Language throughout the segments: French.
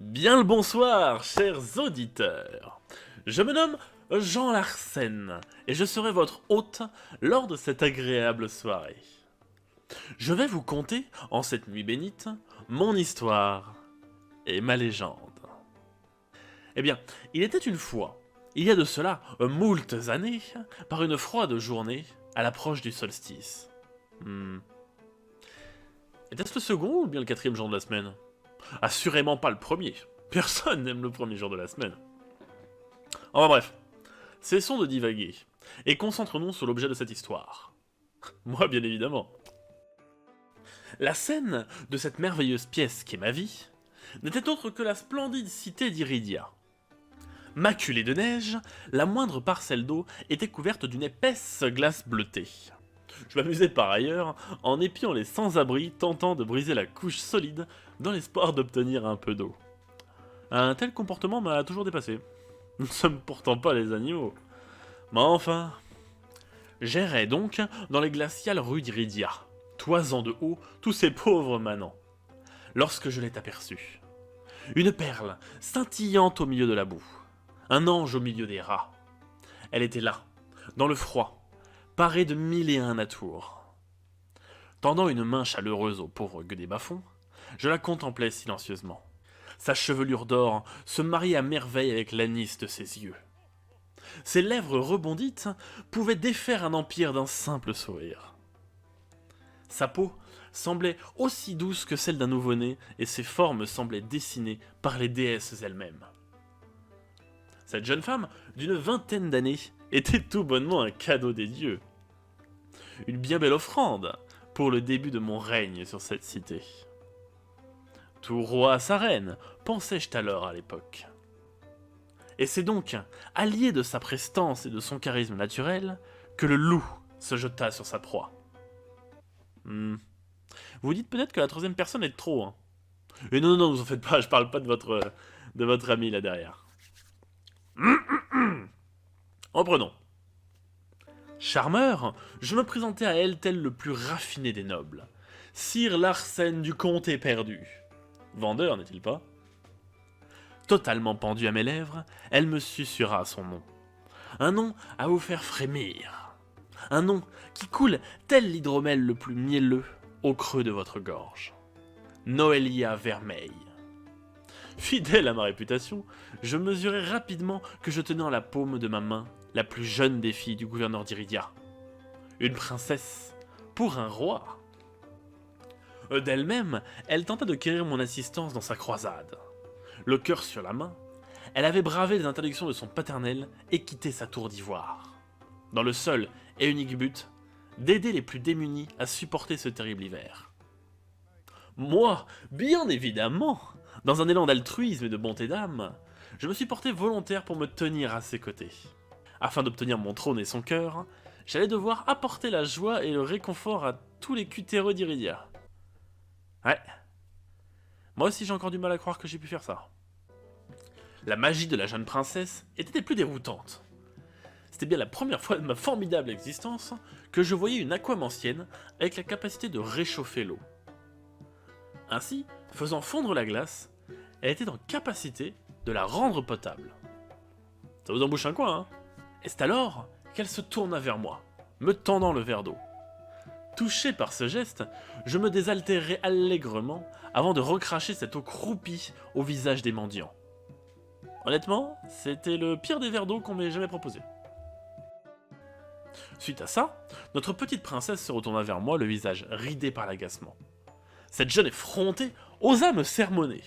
Bien le bonsoir, chers auditeurs. Je me nomme Jean Larsen et je serai votre hôte lors de cette agréable soirée. Je vais vous conter, en cette nuit bénite, mon histoire et ma légende. Eh bien, il était une fois, il y a de cela moultes années, par une froide journée, à l'approche du solstice. Était-ce le second ou bien le quatrième jour de la semaine? Assurément pas le premier. Personne n'aime le premier jour de la semaine. Enfin bref, cessons de divaguer, et concentrons-nous sur l'objet de cette histoire. Moi, bien évidemment. La scène de cette merveilleuse pièce qu'est ma vie n'était autre que la splendide cité d'Iridia. Maculée de neige, la moindre parcelle d'eau était couverte d'une épaisse glace bleutée. Je m'amusais par ailleurs en épiant les sans-abri tentant de briser la couche solide dans l'espoir d'obtenir un peu d'eau. Un tel comportement m'a toujours dépassé. Nous ne sommes pourtant pas les animaux. Mais enfin... J'errais donc dans les glaciales rues d'Iridia, toisant de haut tous ces pauvres manants, lorsque je l'ai aperçue. Une perle, scintillante au milieu de la boue. Un ange au milieu des rats. Elle était là, dans le froid, parée de 1001 atours. Tendant une main chaleureuse au pauvre gueux des bas-fonds, je la contemplais silencieusement. Sa chevelure d'or se mariait à merveille avec l'anis de ses yeux. Ses lèvres rebondites pouvaient défaire un empire d'un simple sourire. Sa peau semblait aussi douce que celle d'un nouveau-né et ses formes semblaient dessinées par les déesses elles-mêmes. Cette jeune femme, d'une vingtaine d'années, était tout bonnement un cadeau des dieux. Une bien belle offrande pour le début de mon règne sur cette cité. Tout roi a sa reine, pensais-je alors à l'époque. Et c'est donc, allié de sa prestance et de son charisme naturel, que le loup se jeta sur sa proie. Vous dites peut-être que la troisième personne est trop, hein. Et non, vous en faites pas, je parle pas de votre ami là derrière. Reprenons. Charmeur, je me présentai à elle tel le plus raffiné des nobles. Sire Larsen du comté perdu. Vendeur, n'est-il pas? Totalement pendue à mes lèvres, elle me susurra son nom. Un nom à vous faire frémir. Un nom qui coule tel l'hydromel le plus mielleux au creux de votre gorge. Noélia Vermeil. Fidèle à ma réputation, je mesurai rapidement que je tenais en la paume de ma main la plus jeune des filles du gouverneur d'Iridia. Une princesse pour un roi. D'elle-même, elle tenta de quérir mon assistance dans sa croisade. Le cœur sur la main, elle avait bravé les interdictions de son paternel et quitté sa tour d'ivoire. Dans le seul et unique but d'aider les plus démunis à supporter ce terrible hiver. Moi, bien évidemment, dans un élan d'altruisme et de bonté d'âme, je me suis porté volontaire pour me tenir à ses côtés. Afin d'obtenir mon trône et son cœur, j'allais devoir apporter la joie et le réconfort à tous les cutéreux d'Iridia. Ouais. Moi aussi j'ai encore du mal à croire que j'ai pu faire ça. La magie de la jeune princesse était des plus déroutantes. C'était bien la première fois de ma formidable existence que je voyais une aquamancienne avec la capacité de réchauffer l'eau. Ainsi, faisant fondre la glace, elle était en capacité de la rendre potable. Ça vous embouche un coin, hein? Et c'est alors qu'elle se tourna vers moi, me tendant le verre d'eau. Touché par ce geste, je me désaltérai allègrement avant de recracher cette eau croupie au visage des mendiants. Honnêtement, c'était le pire des verres d'eau qu'on m'ait jamais proposé. Suite à ça, notre petite princesse se retourna vers moi, le visage ridé par l'agacement. Cette jeune effrontée osa me sermonner.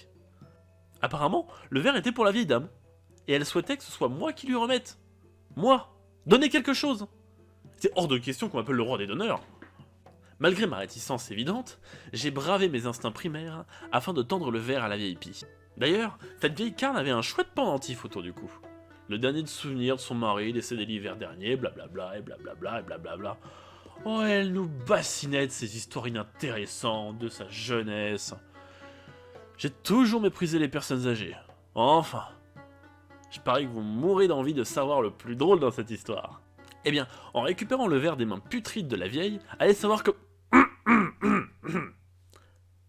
Apparemment, le verre était pour la vieille dame, et elle souhaitait que ce soit moi qui lui remette. Moi, donner quelque chose. C'est hors de question qu'on m'appelle le roi des donneurs. Malgré ma réticence évidente, j'ai bravé mes instincts primaires afin de tendre le verre à la vieille pie. D'ailleurs, cette vieille carne avait un chouette pendentif autour du cou. Le dernier de souvenir de son mari décédé l'hiver dernier, blablabla, et blablabla, et blablabla. Oh, elle nous bassinait de ces histoires inintéressantes de sa jeunesse. J'ai toujours méprisé les personnes âgées. Enfin, je parie que vous mourrez d'envie de savoir le plus drôle dans cette histoire. Eh bien, en récupérant le verre des mains putrides de la vieille, allez savoir que...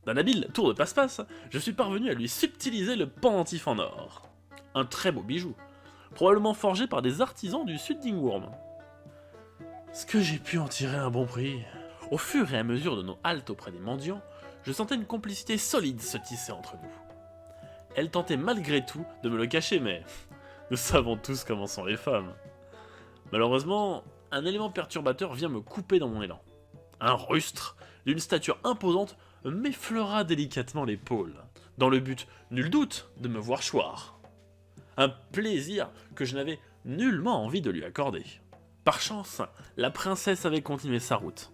D'un habile tour de passe-passe, je suis parvenu à lui subtiliser le pendentif en or. Un très beau bijou, probablement forgé par des artisans du sud d'Ingworm. Est-ce que j'ai pu en tirer un bon prix? Au fur et à mesure de nos haltes auprès des mendiants, je sentais une complicité solide se tisser entre nous. Elle tentait malgré tout de me le cacher, mais nous savons tous comment sont les femmes. Malheureusement, un élément perturbateur vient me couper dans mon élan. Un rustre, d'une stature imposante, m'effleura délicatement l'épaule, dans le but, nul doute, de me voir choir. Un plaisir que je n'avais nullement envie de lui accorder. Par chance, la princesse avait continué sa route.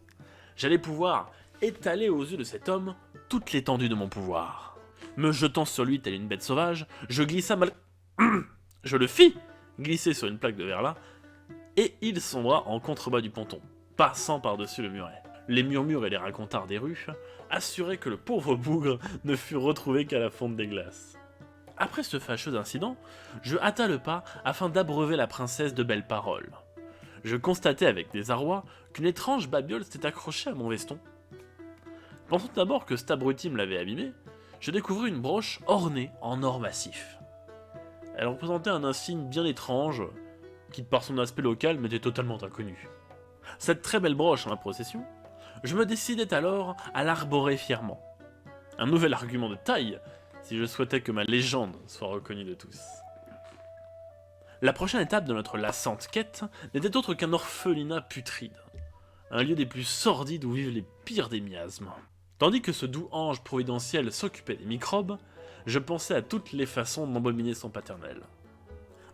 J'allais pouvoir étaler aux yeux de cet homme toute l'étendue de mon pouvoir. Me jetant sur lui telle une bête sauvage, je glissa je le fis glisser sur une plaque de verglas, et il sombra en contrebas du ponton, passant par-dessus le muret. Les murmures et les racontars des rues assuraient que le pauvre bougre ne fut retrouvé qu'à la fonte des glaces. Après ce fâcheux incident, je hâta le pas afin d'abreuver la princesse de belles paroles. Je constatai avec désarroi qu'une étrange babiole s'était accrochée à mon veston. Pensant d'abord que cet abruti me l'avait abîmé, je découvris une broche ornée en or massif. Elle représentait un insigne bien étrange, qui par son aspect local m'était totalement inconnu. Cette très belle broche en ma possession, je me décidai alors à l'arborer fièrement. Un nouvel argument de taille, si je souhaitais que ma légende soit reconnue de tous. La prochaine étape de notre lassante quête n'était autre qu'un orphelinat putride, un lieu des plus sordides où vivent les pires des miasmes. Tandis que ce doux ange providentiel s'occupait des microbes, je pensais à toutes les façons d'embobiner son paternel.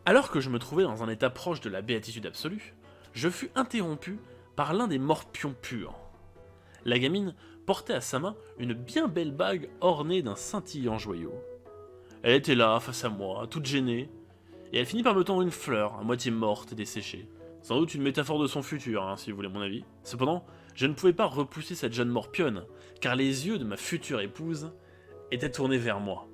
Alors que je me trouvais dans un état proche de la béatitude absolue, je fus interrompu par l'un des morpions purs. La gamine portait à sa main une bien belle bague ornée d'un scintillant joyau. Elle était là, face à moi, toute gênée, et elle finit par me tendre une fleur, à moitié morte et desséchée. Sans doute une métaphore de son futur, si vous voulez mon avis. Cependant, je ne pouvais pas repousser cette jeune morpionne, car les yeux de ma future épouse étaient tournés vers moi.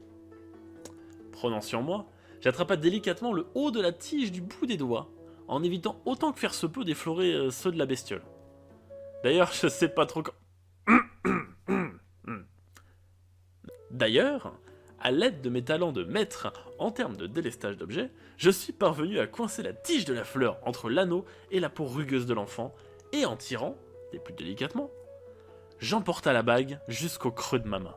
Prenant sur moi, j'attrapa délicatement le haut de la tige du bout des doigts, en évitant autant que faire se peut d'effleurer ceux de la bestiole. D'ailleurs, je sais pas trop D'ailleurs, à l'aide de mes talents de maître en termes de délestage d'objets, je suis parvenu à coincer la tige de la fleur entre l'anneau et la peau rugueuse de l'enfant, et en tirant, et plus délicatement, j'emporta la bague jusqu'au creux de ma main.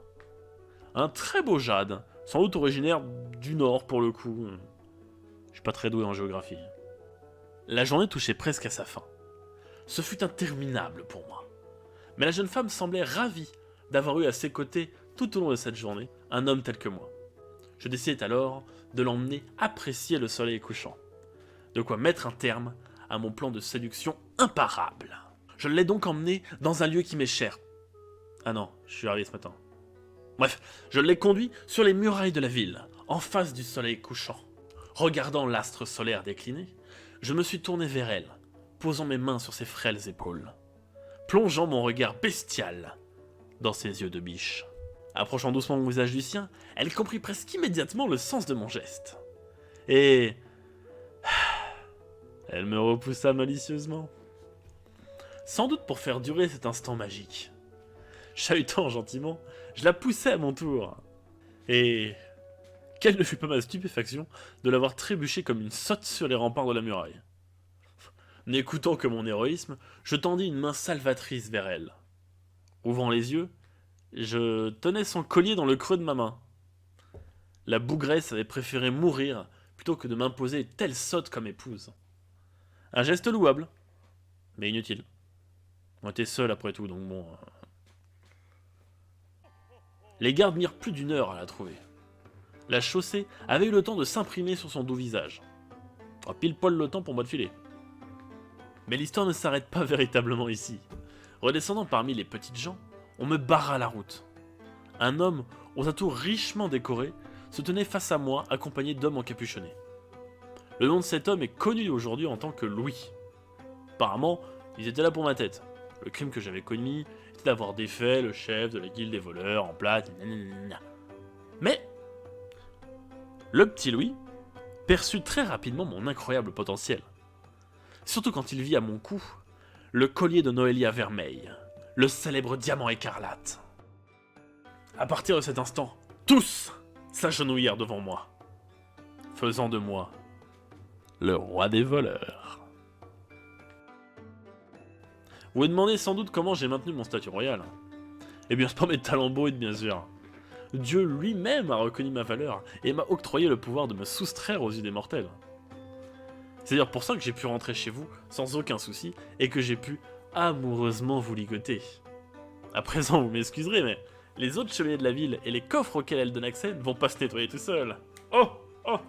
Un très beau jade, sans doute originaire du nord pour le coup. Je suis pas très doué en géographie. La journée touchait presque à sa fin. Ce fut interminable pour moi. Mais la jeune femme semblait ravie d'avoir eu à ses côtés, tout au long de cette journée, un homme tel que moi. Je décidai alors de l'emmener apprécier le soleil couchant. De quoi mettre un terme à mon plan de séduction imparable. Je l'ai donc emmené dans un lieu qui m'est cher. Ah non, je suis arrivé ce matin. Bref, je l'ai conduit sur les murailles de la ville, en face du soleil couchant. Regardant l'astre solaire décliner, je me suis tourné vers elle, posant mes mains sur ses frêles épaules, plongeant mon regard bestial dans ses yeux de biche. Approchant doucement mon visage du sien, elle comprit presque immédiatement le sens de mon geste. Et... elle me repoussa malicieusement. Sans doute pour faire durer cet instant magique. Chahutant gentiment, je la poussai à mon tour. Et... quelle ne fut pas ma stupéfaction de l'avoir trébuchée comme une sotte sur les remparts de la muraille. N'écoutant que mon héroïsme, je tendis une main salvatrice vers elle. Ouvrant les yeux, je tenais son collier dans le creux de ma main. La bougresse avait préféré mourir plutôt que de m'imposer telle sotte comme épouse. Un geste louable, mais inutile. On était seuls après tout, donc bon... Les gardes mirent plus d'une heure à la trouver. La chaussée avait eu le temps de s'imprimer sur son doux visage. Oh, pile poil le temps pour moi de filer. Mais l'histoire ne s'arrête pas véritablement ici. Redescendant parmi les petites gens, on me barra la route. Un homme aux atours richement décorés se tenait face à moi accompagné d'hommes encapuchonnés. Le nom de cet homme est connu aujourd'hui en tant que Louis. Apparemment, ils étaient là pour ma tête. Le crime que j'avais commis était d'avoir défait le chef de la guilde des voleurs en plate. Mais le petit Louis perçut très rapidement mon incroyable potentiel. Surtout quand il vit à mon cou le collier de Noélia Vermeil, le célèbre diamant écarlate. À partir de cet instant, tous s'agenouillèrent devant moi, faisant de moi le roi des voleurs. Vous vous demandez sans doute comment j'ai maintenu mon statut royal. Eh bien, c'est pas mes talents bruts, bien sûr. Dieu lui-même a reconnu ma valeur et m'a octroyé le pouvoir de me soustraire aux yeux des mortels. C'est d'ailleurs pour ça que j'ai pu rentrer chez vous sans aucun souci et que j'ai pu amoureusement vous ligoter. À présent, vous m'excuserez, mais les autres chevaliers de la ville et les coffres auxquels elle donne accès ne vont pas se nettoyer tout seuls. Oh, oh,